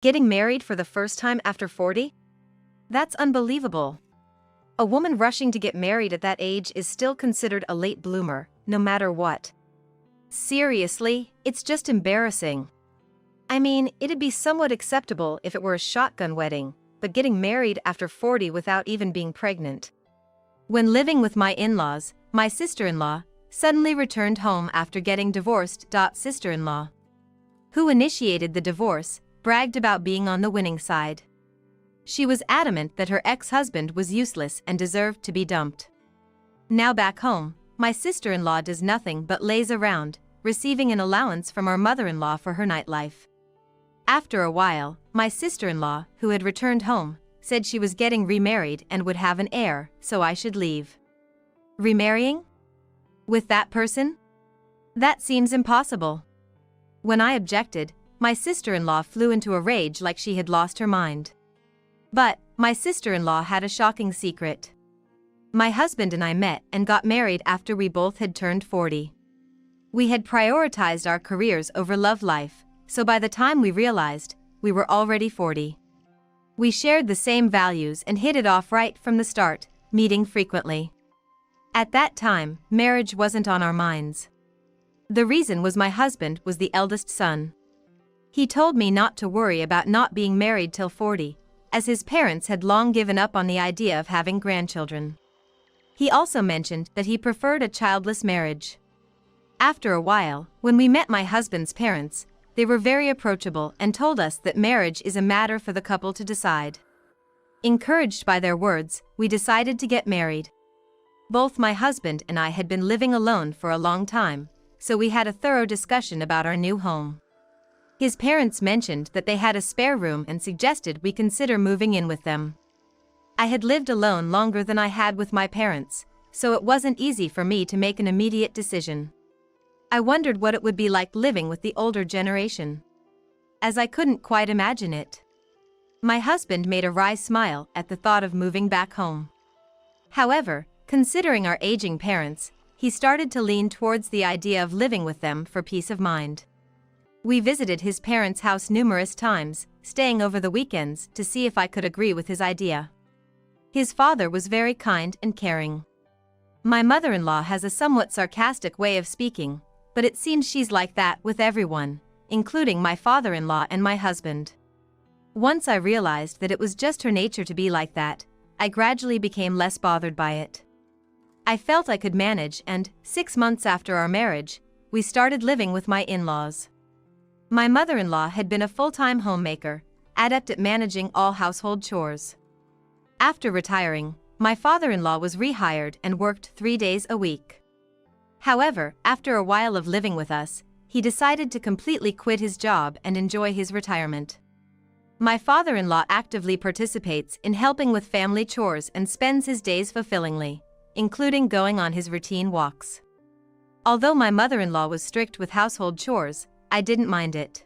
Getting married for the first time after 40? That's unbelievable. A woman rushing to get married at that age is still considered a late bloomer, no matter what. Seriously, it's just embarrassing. I mean, it'd be somewhat acceptable if it were a shotgun wedding, but getting married after 40 without even being pregnant. When living with my in-laws, my sister-in-law suddenly returned home after getting divorced. Sister-in-law, who initiated the divorce, bragged about being on the winning side. She was adamant that her ex-husband was useless and deserved to be dumped. Now back home, my sister-in-law does nothing but laze around, receiving an allowance from our mother-in-law for her nightlife. After a while, my sister-in-law, who had returned home, said she was getting remarried and would have an heir, so I should leave. Remarrying? With that person? That seems impossible. When I objected, my sister-in-law flew into a rage like she had lost her mind. But my sister-in-law had a shocking secret. My husband and I met and got married after we both had turned 40. We had prioritized our careers over love life, so by the time we realized, we were already 40. We shared the same values and hit it off right from the start, meeting frequently. At that time, marriage wasn't on our minds. The reason was my husband was the eldest son. He told me not to worry about not being married till 40, as his parents had long given up on the idea of having grandchildren. He also mentioned that he preferred a childless marriage. After a while, when we met my husband's parents, they were very approachable and told us that marriage is a matter for the couple to decide. Encouraged by their words, we decided to get married. Both my husband and I had been living alone for a long time, so we had a thorough discussion about our new home. His parents mentioned that they had a spare room and suggested we consider moving in with them. I had lived alone longer than I had with my parents, so it wasn't easy for me to make an immediate decision. I wondered what it would be like living with the older generation, as I couldn't quite imagine it. My husband made a wry smile at the thought of moving back home. However, considering our aging parents, he started to lean towards the idea of living with them for peace of mind. We visited his parents' house numerous times, staying over the weekends to see if I could agree with his idea. His father was very kind and caring. My mother-in-law has a somewhat sarcastic way of speaking, but it seems she's like that with everyone, including my father-in-law and my husband. Once I realized that it was just her nature to be like that, I gradually became less bothered by it. I felt I could manage, and 6 months after our marriage, we started living with my in-laws. My mother-in-law had been a full-time homemaker, adept at managing all household chores. After retiring, my father-in-law was rehired and worked 3 days a week. However, after a while of living with us, he decided to completely quit his job and enjoy his retirement. My father-in-law actively participates in helping with family chores and spends his days fulfillingly, including going on his routine walks. Although my mother-in-law was strict with household chores, I didn't mind it.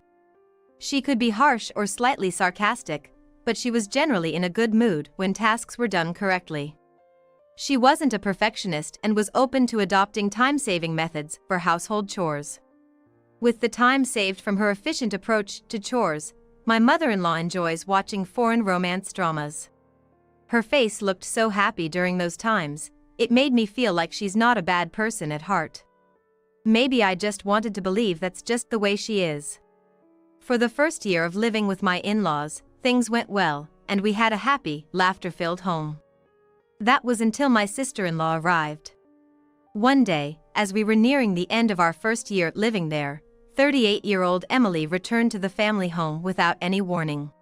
She could be harsh or slightly sarcastic, but she was generally in a good mood when tasks were done correctly. She wasn't a perfectionist and was open to adopting time-saving methods for household chores. With the time saved from her efficient approach to chores, my mother-in-law enjoys watching foreign romance dramas. Her face looked so happy during those times, it made me feel like she's not a bad person at heart. Maybe I just wanted to believe that's just the way she is. For the first year of living with my in-laws, things went well, and we had a happy, laughter-filled home. That was until my sister-in-law arrived. One day, as we were nearing the end of our first year living there, 38-year-old Emily returned to the family home without any warning.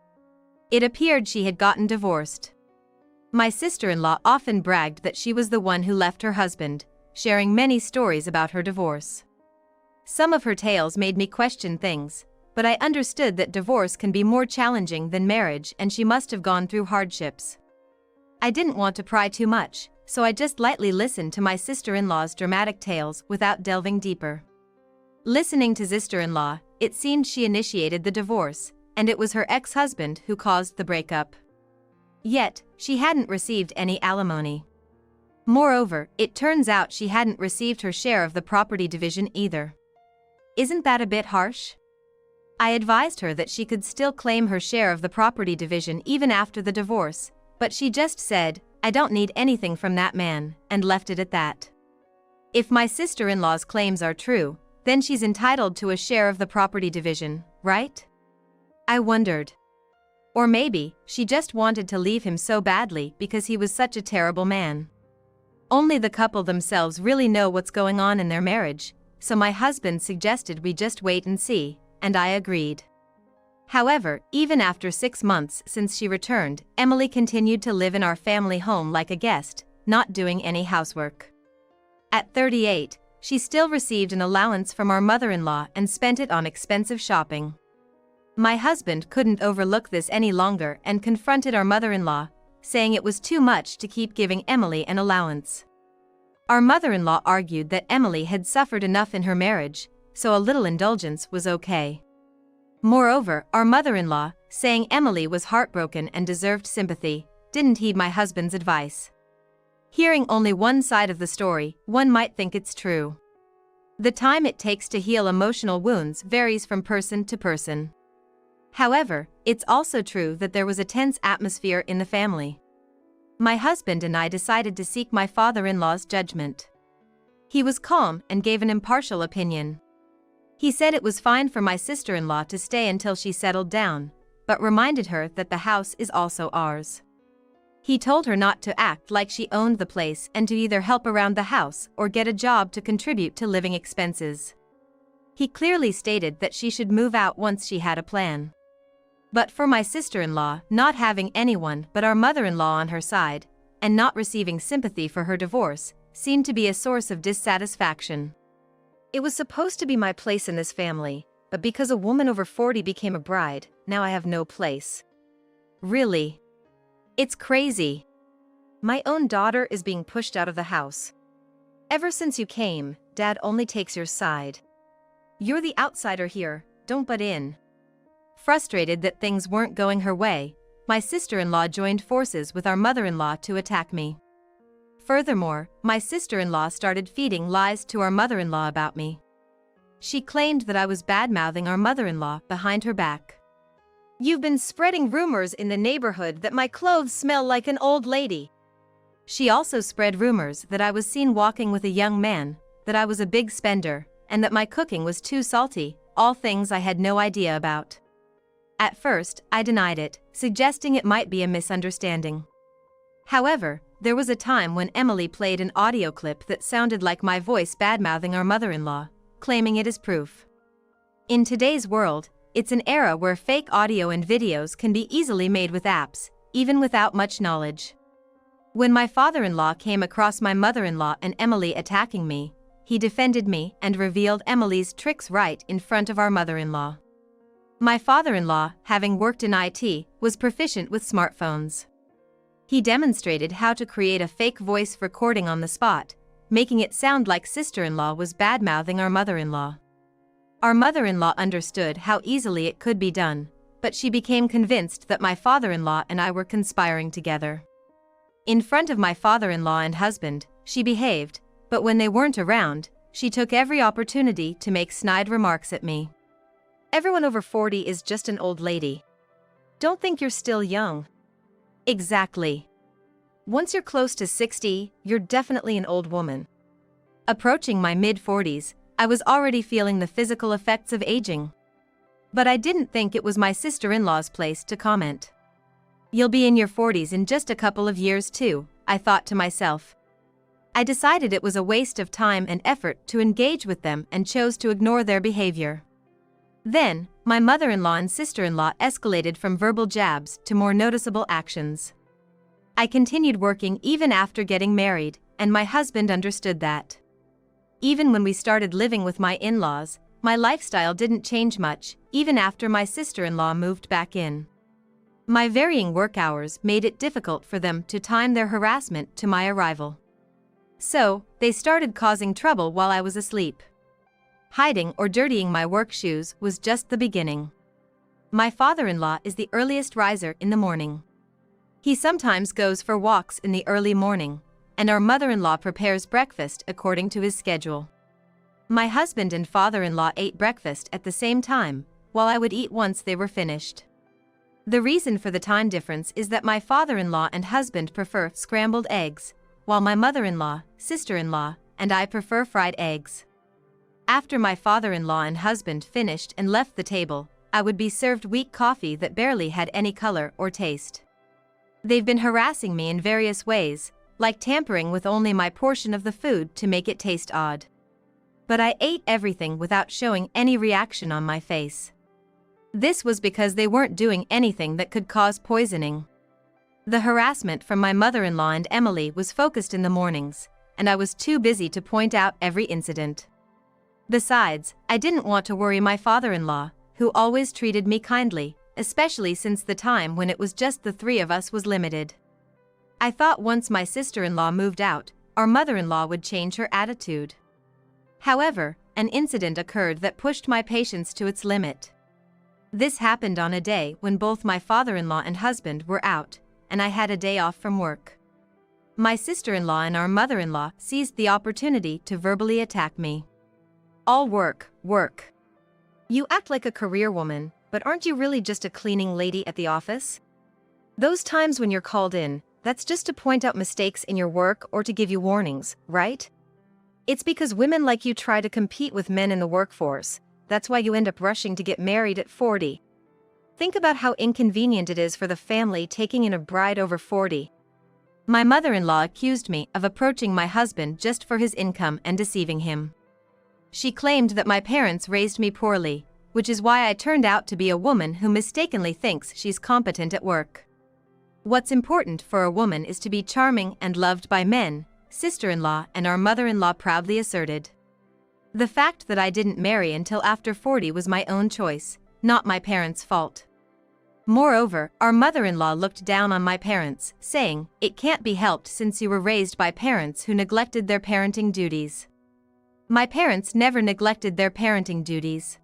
It appeared she had gotten divorced. My sister-in-law often bragged that she was the one who left her husband, sharing many stories about her divorce. Some of her tales made me question things, but I understood that divorce can be more challenging than marriage and she must have gone through hardships. I didn't want to pry too much, so I just lightly listened to my sister-in-law's dramatic tales without delving deeper. Listening to sister-in-law, it seemed she initiated the divorce, and it was her ex-husband who caused the breakup. Yet, she hadn't received any alimony. Moreover, it turns out she hadn't received her share of the property division either. Isn't that a bit harsh? I advised her that she could still claim her share of the property division even after the divorce, but she just said, "I don't need anything from that man," and left it at that. If my sister-in-law's claims are true, then she's entitled to a share of the property division, right? I wondered. Or maybe, she just wanted to leave him so badly because he was such a terrible man. Only the couple themselves really know what's going on in their marriage, so my husband suggested we just wait and see, and I agreed. However, even after 6 months since she returned, Emily continued to live in our family home like a guest, not doing any housework. At 38, she still received an allowance from our mother-in-law and spent it on expensive shopping. My husband couldn't overlook this any longer and confronted our mother-in-law, saying it was too much to keep giving Emily an allowance. Our mother-in-law argued that Emily had suffered enough in her marriage, so a little indulgence was okay. Moreover, our mother-in-law, saying Emily was heartbroken and deserved sympathy, didn't heed my husband's advice. Hearing only one side of the story, one might think it's true. The time it takes to heal emotional wounds varies from person to person. However, it's also true that there was a tense atmosphere in the family. My husband and I decided to seek my father-in-law's judgment. He was calm and gave an impartial opinion. He said it was fine for my sister-in-law to stay until she settled down, but reminded her that the house is also ours. He told her not to act like she owned the place and to either help around the house or get a job to contribute to living expenses. He clearly stated that she should move out once she had a plan. But for my sister-in-law, not having anyone but our mother-in-law on her side, and not receiving sympathy for her divorce, seemed to be a source of dissatisfaction. It was supposed to be my place in this family, but because a woman over 40 became a bride, now I have no place. Really? It's crazy. My own daughter is being pushed out of the house. Ever since you came, Dad only takes your side. You're the outsider here, don't butt in. Frustrated that things weren't going her way, my sister-in-law joined forces with our mother-in-law to attack me. Furthermore, my sister-in-law started feeding lies to our mother-in-law about me. She claimed that I was bad-mouthing our mother-in-law behind her back. "You've been spreading rumors in the neighborhood that my clothes smell like an old lady." She also spread rumors that I was seen walking with a young man, that I was a big spender, and that my cooking was too salty, all things I had no idea about. At first, I denied it, suggesting it might be a misunderstanding. However, there was a time when Emily played an audio clip that sounded like my voice bad-mouthing our mother-in-law, claiming it as proof. In today's world, it's an era where fake audio and videos can be easily made with apps, even without much knowledge. When my father-in-law came across my mother-in-law and Emily attacking me, he defended me and revealed Emily's tricks right in front of our mother-in-law. My father-in-law, having worked in IT, was proficient with smartphones. He demonstrated how to create a fake voice recording on the spot, making it sound like sister-in-law was bad-mouthing our mother-in-law. Our mother-in-law understood how easily it could be done, but she became convinced that my father-in-law and I were conspiring together. In front of my father-in-law and husband, she behaved, but when they weren't around, she took every opportunity to make snide remarks at me. "Everyone over 40 is just an old lady. Don't think you're still young." Exactly. Once you're close to 60, you're definitely an old woman. Approaching my mid-40s, I was already feeling the physical effects of aging. But I didn't think it was my sister-in-law's place to comment. "You'll be in your 40s in just a couple of years too," I thought to myself. I decided it was a waste of time and effort to engage with them and chose to ignore their behavior. Then, my mother-in-law and sister-in-law escalated from verbal jabs to more noticeable actions. I continued working even after getting married, and my husband understood that. Even when we started living with my in-laws, my lifestyle didn't change much, even after my sister-in-law moved back in. My varying work hours made it difficult for them to time their harassment to my arrival. So, they started causing trouble while I was asleep. Hiding or dirtying my work shoes was just the beginning. My father-in-law is the earliest riser in the morning. He sometimes goes for walks in the early morning, and our mother-in-law prepares breakfast according to his schedule. My husband and father-in-law ate breakfast at the same time, while I would eat once they were finished. The reason for the time difference is that my father-in-law and husband prefer scrambled eggs, while my mother-in-law, sister-in-law, and I prefer fried eggs. After my father-in-law and husband finished and left the table, I would be served weak coffee that barely had any color or taste. They've been harassing me in various ways, like tampering with only my portion of the food to make it taste odd. But I ate everything without showing any reaction on my face. This was because they weren't doing anything that could cause poisoning. The harassment from my mother-in-law and Emily was focused in the mornings, and I was too busy to point out every incident. Besides, I didn't want to worry my father-in-law, who always treated me kindly, especially since the time when it was just the three of us was limited. I thought once my sister-in-law moved out, our mother-in-law would change her attitude. However, an incident occurred that pushed my patience to its limit. This happened on a day when both my father-in-law and husband were out, and I had a day off from work. My sister-in-law and our mother-in-law seized the opportunity to verbally attack me. All work, work. You act like a career woman, but aren't you really just a cleaning lady at the office? Those times when you're called in, that's just to point out mistakes in your work or to give you warnings, right? It's because women like you try to compete with men in the workforce. That's why you end up rushing to get married at 40. Think about how inconvenient it is for the family taking in a bride over 40. My mother-in-law accused me of approaching my husband just for his income and deceiving him. She claimed that my parents raised me poorly, which is why I turned out to be a woman who mistakenly thinks she's competent at work. What's important for a woman is to be charming and loved by men, sister-in-law and our mother-in-law proudly asserted. The fact that I didn't marry until after 40 was my own choice, not my parents' fault. Moreover, our mother-in-law looked down on my parents, saying, "It can't be helped since you were raised by parents who neglected their parenting duties." My parents never neglected their parenting duties.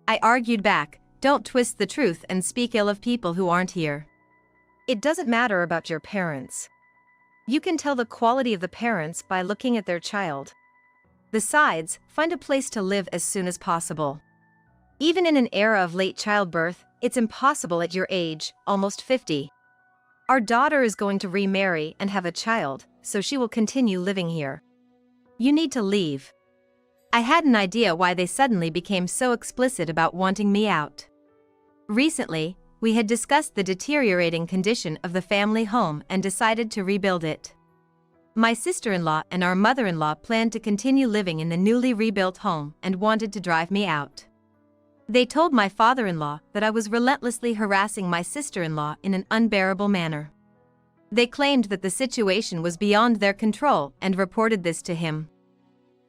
I argued back, "Don't twist the truth and speak ill of people who aren't here. It doesn't matter about your parents. You can tell the quality of the parents by looking at their child. Besides, find a place to live as soon as possible. Even in an era of late childbirth, it's impossible at your age, almost 50. Our daughter is going to remarry and have a child, so she will continue living here. You need to leave." I had an idea why they suddenly became so explicit about wanting me out. Recently, we had discussed the deteriorating condition of the family home and decided to rebuild it. My sister-in-law and our mother-in-law planned to continue living in the newly rebuilt home and wanted to drive me out. They told my father-in-law that I was relentlessly harassing my sister-in-law in an unbearable manner. They claimed that the situation was beyond their control and reported this to him.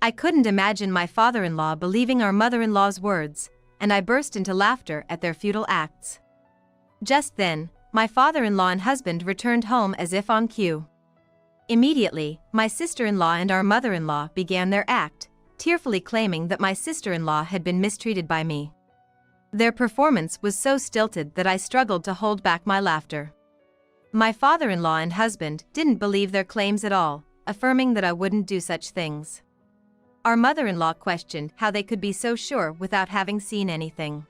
I couldn't imagine my father-in-law believing our mother-in-law's words, and I burst into laughter at their futile acts. Just then, my father-in-law and husband returned home as if on cue. Immediately, my sister-in-law and our mother-in-law began their act, tearfully claiming that my sister-in-law had been mistreated by me. Their performance was so stilted that I struggled to hold back my laughter. My father-in-law and husband didn't believe their claims at all, affirming that I wouldn't do such things. Our mother-in-law questioned how they could be so sure without having seen anything.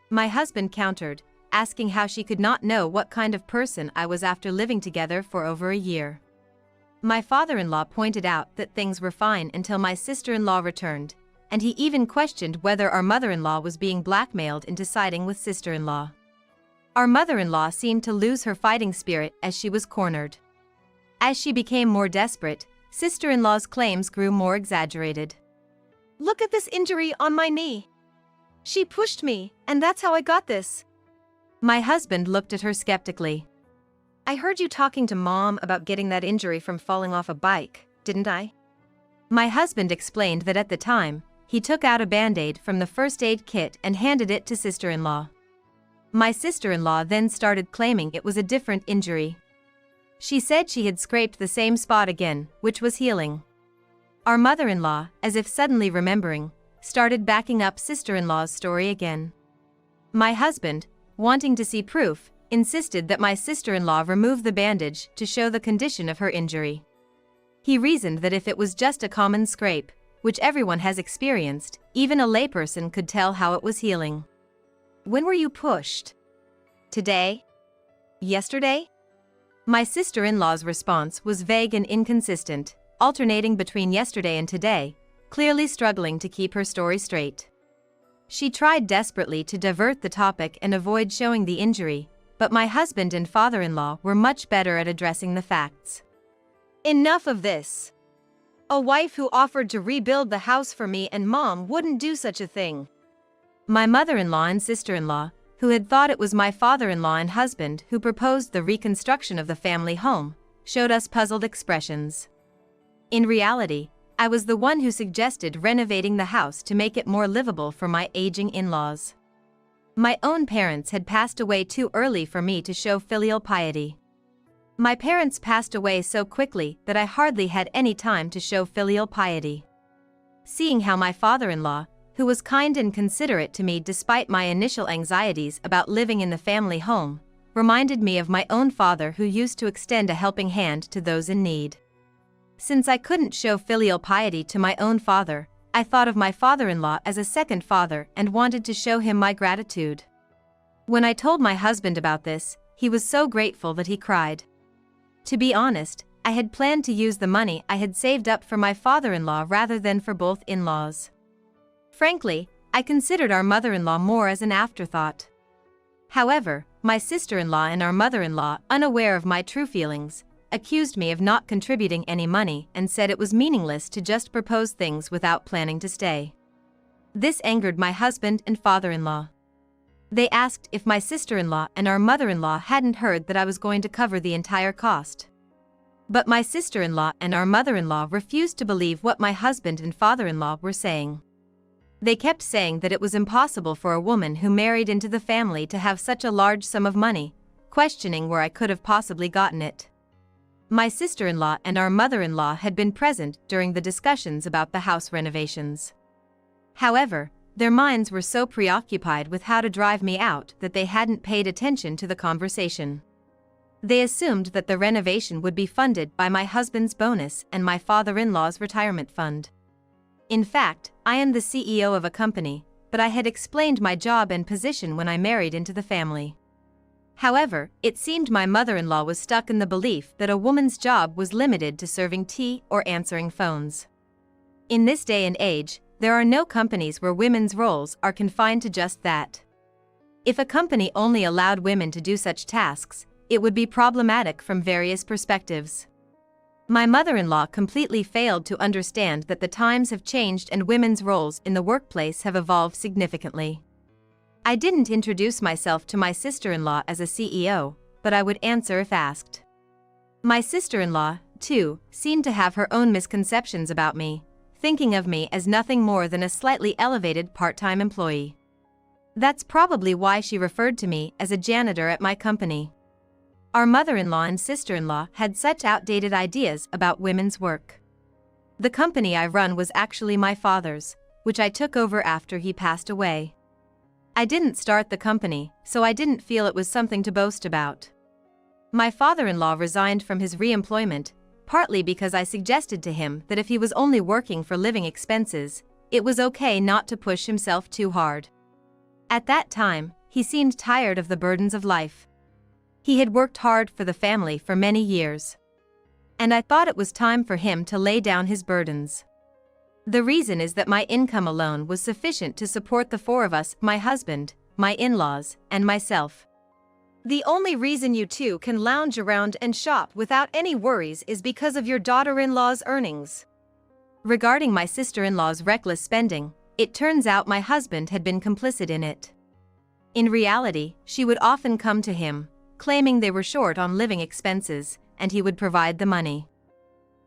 My husband countered, asking how she could not know what kind of person I was after living together for over a year. My father-in-law pointed out that things were fine until my sister-in-law returned, and he even questioned whether our mother-in-law was being blackmailed into siding with sister-in-law. Our mother-in-law seemed to lose her fighting spirit as she was cornered. As she became more desperate, sister-in-law's claims grew more exaggerated. "Look at this injury on my knee. She pushed me, and that's how I got this." My husband looked at her skeptically. "I heard you talking to Mom about getting that injury from falling off a bike, didn't I?" My husband explained that at the time, he took out a Band-Aid from the first aid kit and handed it to sister-in-law. My sister-in-law then started claiming it was a different injury. She said she had scraped the same spot again, which was healing. Our mother-in-law, as if suddenly remembering, started backing up sister-in-law's story again. My husband, wanting to see proof, insisted that my sister-in-law remove the bandage to show the condition of her injury. He reasoned that if it was just a common scrape, which everyone has experienced, even a layperson could tell how it was healing. When were you pushed? Today? Yesterday? My sister-in-law's response was vague and inconsistent, alternating between yesterday and today, clearly struggling to keep her story straight. She tried desperately to divert the topic and avoid showing the injury, but my husband and father-in-law were much better at addressing the facts. Enough of this. A wife who offered to rebuild the house for me and mom wouldn't do such a thing. My mother-in-law and sister-in-law, who had thought it was my father-in-law and husband who proposed the reconstruction of the family home, showed us puzzled expressions. In reality, I was the one who suggested renovating the house to make it more livable for my aging in-laws. My own parents had passed away too early for me to show filial piety. My parents passed away so quickly that I hardly had any time to show filial piety. Seeing how my father-in-law, who was kind and considerate to me despite my initial anxieties about living in the family home, reminded me of my own father who used to extend a helping hand to those in need. Since I couldn't show filial piety to my own father, I thought of my father-in-law as a second father and wanted to show him my gratitude. When I told my husband about this, he was so grateful that he cried. To be honest, I had planned to use the money I had saved up for my father-in-law rather than for both in-laws. Frankly, I considered our mother-in-law more as an afterthought. However, my sister-in-law and our mother-in-law, unaware of my true feelings, accused me of not contributing any money and said it was meaningless to just propose things without planning to stay. This angered my husband and father-in-law. They asked if my sister-in-law and our mother-in-law hadn't heard that I was going to cover the entire cost. But my sister-in-law and our mother-in-law refused to believe what my husband and father-in-law were saying. They kept saying that it was impossible for a woman who married into the family to have such a large sum of money, questioning where I could have possibly gotten it. My sister-in-law and our mother-in-law had been present during the discussions about the house renovations. However, their minds were so preoccupied with how to drive me out that they hadn't paid attention to the conversation. They assumed that the renovation would be funded by my husband's bonus and my father-in-law's retirement fund. In fact, I am the CEO of a company, but I had explained my job and position when I married into the family. However, it seemed my mother-in-law was stuck in the belief that a woman's job was limited to serving tea or answering phones. In this day and age, there are no companies where women's roles are confined to just that. If a company only allowed women to do such tasks, it would be problematic from various perspectives. My mother-in-law completely failed to understand that the times have changed and women's roles in the workplace have evolved significantly. I didn't introduce myself to my sister-in-law as a CEO, but I would answer if asked. My sister-in-law, too, seemed to have her own misconceptions about me, thinking of me as nothing more than a slightly elevated part-time employee. That's probably why she referred to me as a janitor at my company. Our mother-in-law and sister-in-law had such outdated ideas about women's work. The company I run was actually my father's, which I took over after he passed away. I didn't start the company, so I didn't feel it was something to boast about. My father-in-law resigned from his re-employment, partly because I suggested to him that if he was only working for living expenses, it was okay not to push himself too hard. At that time, he seemed tired of the burdens of life. He had worked hard for the family for many years. And I thought it was time for him to lay down his burdens. The reason is that my income alone was sufficient to support the four of us, my husband, my in-laws, and myself. The only reason you two can lounge around and shop without any worries is because of your daughter-in-law's earnings. Regarding my sister-in-law's reckless spending, it turns out my husband had been complicit in it. In reality, she would often come to him, claiming they were short on living expenses, and he would provide the money.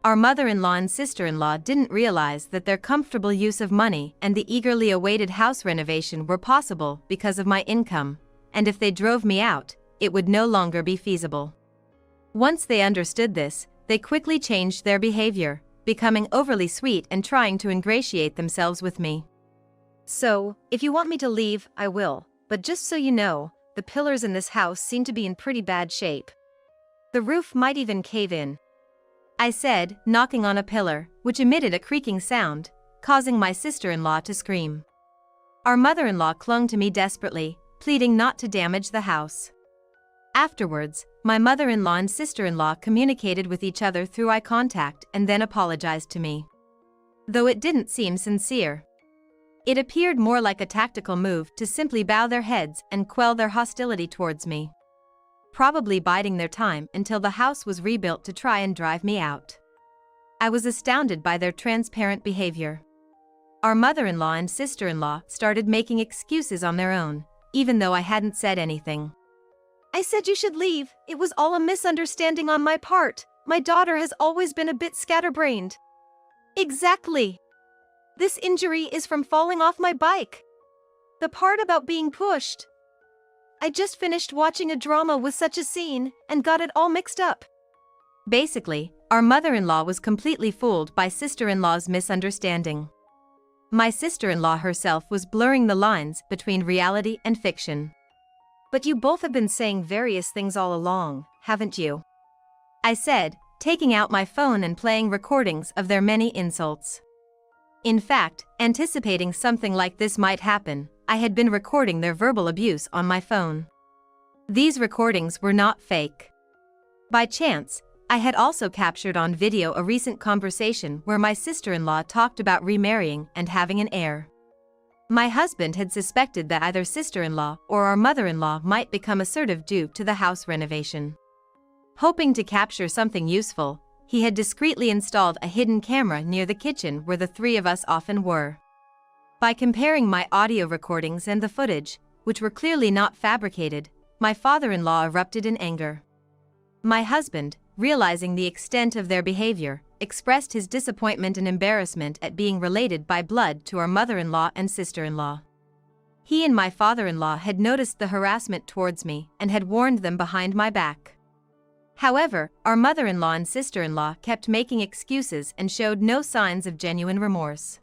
Our mother-in-law and sister-in-law didn't realize that their comfortable use of money and the eagerly awaited house renovation were possible because of my income, and if they drove me out, it would no longer be feasible. Once they understood this, they quickly changed their behavior, becoming overly sweet and trying to ingratiate themselves with me. So, if you want me to leave, I will, but just so you know, the pillars in this house seem to be in pretty bad shape. The roof might even cave in, I said, knocking on a pillar, which emitted a creaking sound, causing my sister-in-law to scream. Our mother-in-law clung to me desperately, pleading not to damage the house. Afterwards, my mother-in-law and sister-in-law communicated with each other through eye contact and then apologized to me. Though it didn't seem sincere. It appeared more like a tactical move to simply bow their heads and quell their hostility towards me. Probably biding their time until the house was rebuilt to try and drive me out. I was astounded by their transparent behavior. Our mother-in-law and sister-in-law started making excuses on their own, even though I hadn't said anything. "I said you should leave. It was all a misunderstanding on my part. My daughter has always been a bit scatterbrained." "Exactly. This injury is from falling off my bike. The part about being pushed. I just finished watching a drama with such a scene and got it all mixed up." Basically, our mother-in-law was completely fooled by sister-in-law's misunderstanding. My sister-in-law herself was blurring the lines between reality and fiction. "But you both have been saying various things all along, haven't you?" I said, taking out my phone and playing recordings of their many insults. In fact, anticipating something like this might happen, I had been recording their verbal abuse on my phone. These recordings were not fake. By chance, I had also captured on video a recent conversation where my sister-in-law talked about remarrying and having an heir. My husband had suspected that either sister-in-law or our mother-in-law might become assertive due to the house renovation. Hoping to capture something useful, he had discreetly installed a hidden camera near the kitchen where the three of us often were. By comparing my audio recordings and the footage, which were clearly not fabricated, my father-in-law erupted in anger. My husband, realizing the extent of their behavior, expressed his disappointment and embarrassment at being related by blood to our mother-in-law and sister-in-law. He and my father-in-law had noticed the harassment towards me and had warned them behind my back. However, our mother-in-law and sister-in-law kept making excuses and showed no signs of genuine remorse.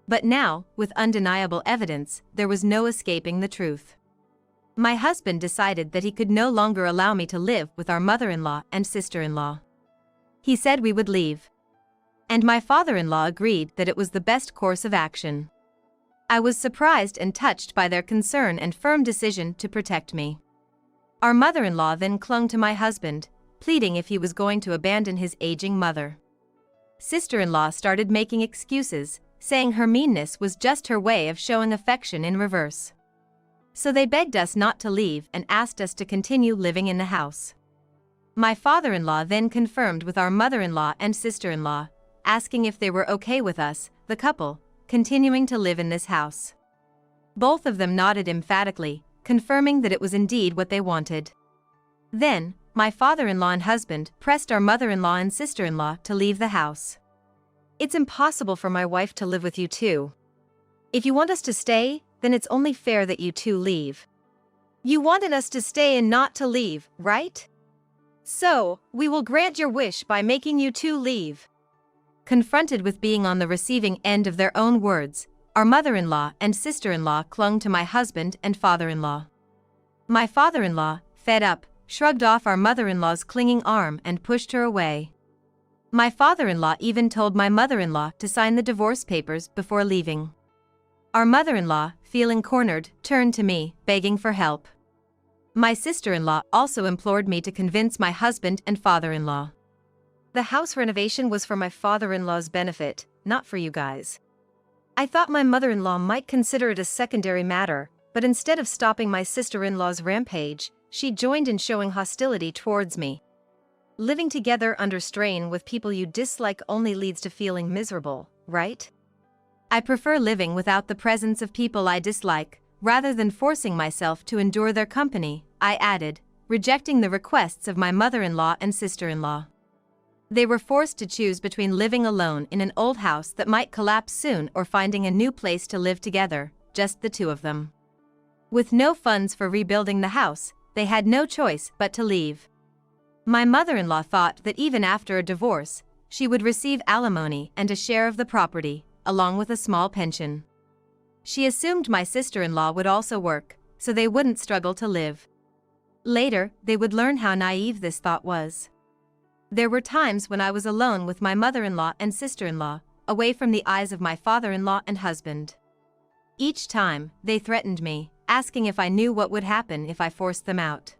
But now, with undeniable evidence, there was no escaping the truth. My husband decided that he could no longer allow me to live with our mother-in-law and sister-in-law. He said we would leave. And my father-in-law agreed that it was the best course of action. I was surprised and touched by their concern and firm decision to protect me. Our mother-in-law then clung to my husband, pleading if he was going to abandon his aging mother. Sister-in-law started making excuses, saying her meanness was just her way of showing affection in reverse. So they begged us not to leave and asked us to continue living in the house. My father-in-law then confirmed with our mother-in-law and sister-in-law, asking if they were okay with us, the couple, continuing to live in this house. Both of them nodded emphatically, confirming that it was indeed what they wanted. Then, my father-in-law and husband pressed our mother-in-law and sister-in-law to leave the house. "It's impossible for my wife to live with you two. If you want us to stay, then it's only fair that you two leave. You wanted us to stay and not to leave, right? So, we will grant your wish by making you two leave." Confronted with being on the receiving end of their own words, our mother-in-law and sister-in-law clung to my husband and father-in-law. My father-in-law, fed up, shrugged off our mother-in-law's clinging arm and pushed her away. My father-in-law even told my mother-in-law to sign the divorce papers before leaving. Our mother-in-law, feeling cornered, turned to me, begging for help. My sister-in-law also implored me to convince my husband and father-in-law. The house renovation was for my father-in-law's benefit, not for you guys. I thought my mother-in-law might consider it a secondary matter, but instead of stopping my sister-in-law's rampage, she joined in showing hostility towards me. Living together under strain with people you dislike only leads to feeling miserable, right? I prefer living without the presence of people I dislike, rather than forcing myself to endure their company, I added, rejecting the requests of my mother-in-law and sister-in-law. They were forced to choose between living alone in an old house that might collapse soon or finding a new place to live together, just the two of them. With no funds for rebuilding the house, they had no choice but to leave. My mother-in-law thought that even after a divorce, she would receive alimony and a share of the property, along with a small pension. She assumed my sister-in-law would also work, so they wouldn't struggle to live. Later, they would learn how naive this thought was. There were times when I was alone with my mother-in-law and sister-in-law, away from the eyes of my father-in-law and husband. Each time, they threatened me, asking if I knew what would happen if I forced them out.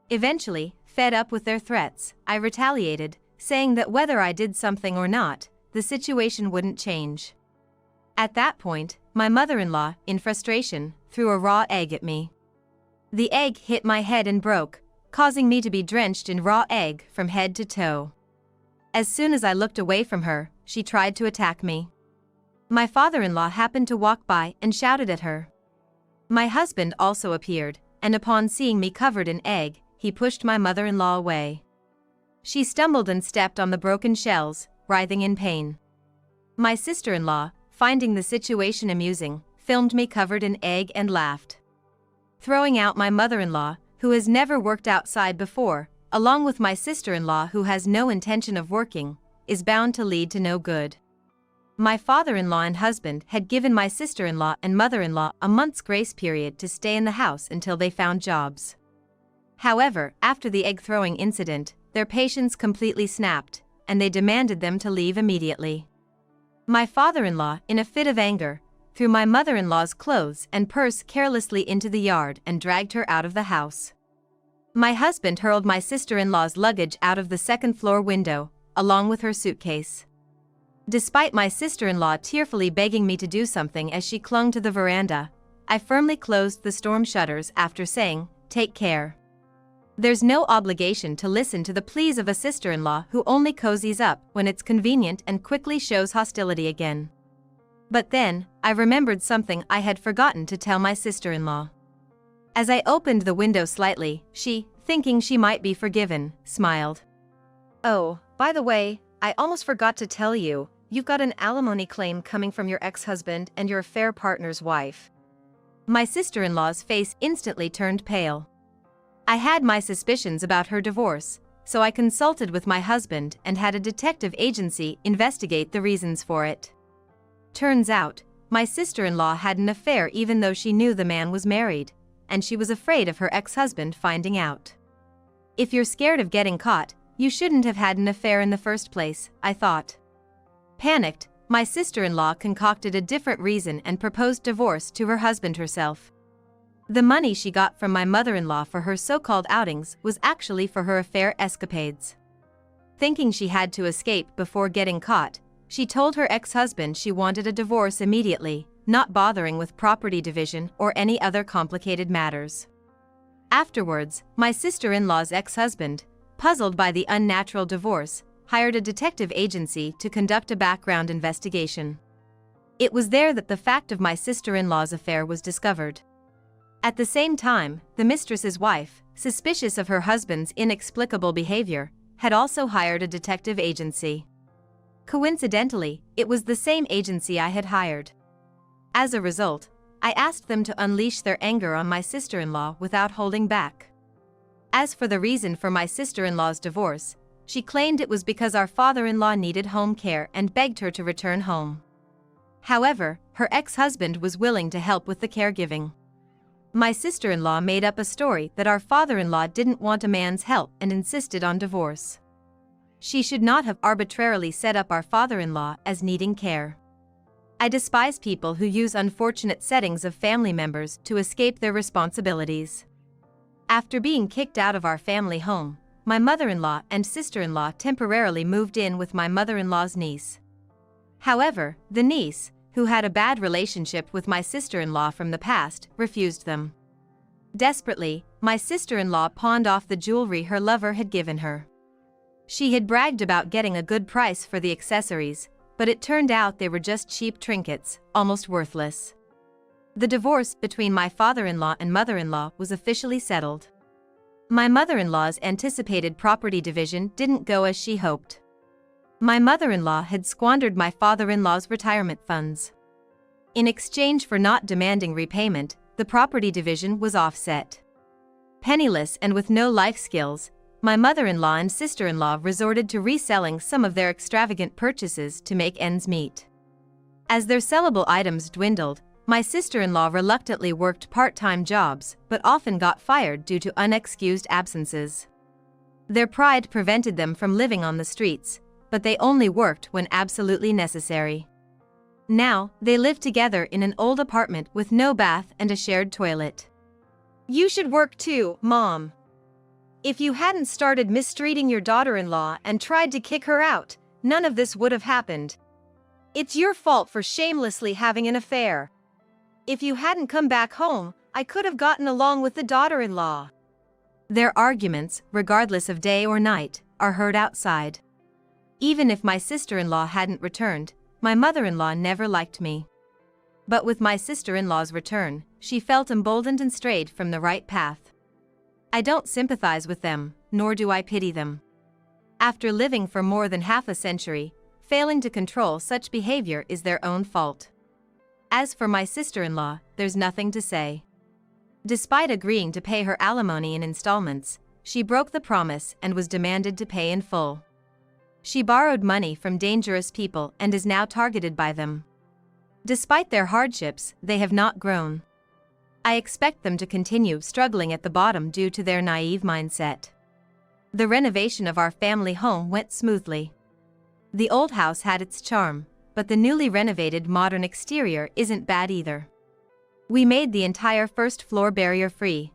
Eventually, fed up with their threats, I retaliated, saying that whether I did something or not, the situation wouldn't change. At that point, my mother-in-law, in frustration, threw a raw egg at me. The egg hit my head and broke, causing me to be drenched in raw egg from head to toe. As soon as I looked away from her, she tried to attack me. My father-in-law happened to walk by and shouted at her. My husband also appeared, and upon seeing me covered in egg, he pushed my mother-in-law away. She stumbled and stepped on the broken shells, writhing in pain. My sister-in-law, finding the situation amusing, filmed me covered in egg and laughed. Throwing out my mother-in-law, who has never worked outside before, along with my sister-in-law who has no intention of working, is bound to lead to no good. My father-in-law and husband had given my sister-in-law and mother-in-law a month's grace period to stay in the house until they found jobs. However, after the egg-throwing incident, their patience completely snapped, and they demanded them to leave immediately. My father-in-law, in a fit of anger, threw my mother-in-law's clothes and purse carelessly into the yard and dragged her out of the house. My husband hurled my sister-in-law's luggage out of the second-floor window, along with her suitcase. Despite my sister-in-law tearfully begging me to do something as she clung to the veranda, I firmly closed the storm shutters after saying, "Take care." There's no obligation to listen to the pleas of a sister-in-law who only cozies up when it's convenient and quickly shows hostility again. But then, I remembered something I had forgotten to tell my sister-in-law. As I opened the window slightly, she, thinking she might be forgiven, smiled. "Oh, by the way, I almost forgot to tell you, you've got an alimony claim coming from your ex-husband and your affair partner's wife." My sister-in-law's face instantly turned pale. I had my suspicions about her divorce, so I consulted with my husband and had a detective agency investigate the reasons for it. Turns out, my sister-in-law had an affair even though she knew the man was married, and she was afraid of her ex-husband finding out. If you're scared of getting caught, you shouldn't have had an affair in the first place, I thought. Panicked, my sister-in-law concocted a different reason and proposed divorce to her husband herself. The money she got from my mother-in-law for her so-called outings was actually for her affair escapades. Thinking she had to escape before getting caught, she told her ex-husband she wanted a divorce immediately, not bothering with property division or any other complicated matters. Afterwards, my sister-in-law's ex-husband, puzzled by the unnatural divorce, hired a detective agency to conduct a background investigation. It was there that the fact of my sister-in-law's affair was discovered. At the same time, the mistress's wife, suspicious of her husband's inexplicable behavior, had also hired a detective agency. Coincidentally, it was the same agency I had hired. As a result, I asked them to unleash their anger on my sister-in-law without holding back. As for the reason for my sister-in-law's divorce, she claimed it was because our father-in-law needed home care and begged her to return home. However, her ex-husband was willing to help with the caregiving. My sister-in-law made up a story that our father-in-law didn't want a man's help and insisted on divorce. She should not have arbitrarily set up our father-in-law as needing care. I despise people who use unfortunate settings of family members to escape their responsibilities. After being kicked out of our family home, my mother-in-law and sister-in-law temporarily moved in with my mother-in-law's niece. However, the niece, who had a bad relationship with my sister-in-law from the past, refused them. Desperately, my sister-in-law pawned off the jewelry her lover had given her. She had bragged about getting a good price for the accessories, but it turned out they were just cheap trinkets, almost worthless. The divorce between my father-in-law and mother-in-law was officially settled. My mother-in-law's anticipated property division didn't go as she hoped. My mother-in-law had squandered my father-in-law's retirement funds. In exchange for not demanding repayment, the property division was offset. Penniless and with no life skills, my mother-in-law and sister-in-law resorted to reselling some of their extravagant purchases to make ends meet. As their sellable items dwindled, my sister-in-law reluctantly worked part-time jobs but often got fired due to unexcused absences. Their pride prevented them from living on the streets, but they only worked when absolutely necessary. Now, they live together in an old apartment with no bath and a shared toilet. You should work too, Mom. If you hadn't started mistreating your daughter-in-law and tried to kick her out, none of this would have happened. It's your fault for shamelessly having an affair. If you hadn't come back home, I could have gotten along with the daughter-in-law. Their arguments, regardless of day or night, are heard outside. Even if my sister-in-law hadn't returned, my mother-in-law never liked me. But with my sister-in-law's return, she felt emboldened and strayed from the right path. I don't sympathize with them, nor do I pity them. After living for more than half a century, failing to control such behavior is their own fault. As for my sister-in-law, there's nothing to say. Despite agreeing to pay her alimony in installments, she broke the promise and was demanded to pay in full. She borrowed money from dangerous people and is now targeted by them. Despite their hardships, they have not grown. I expect them to continue struggling at the bottom due to their naive mindset. The renovation of our family home went smoothly. The old house had its charm, but the newly renovated modern exterior isn't bad either. We made the entire first floor barrier-free.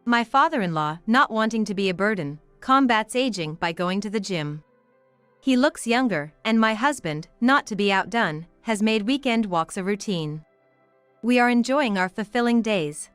My father-in-law, not wanting to be a burden, combats aging by going to the gym. He looks younger, and my husband, not to be outdone, has made weekend walks a routine. We are enjoying our fulfilling days.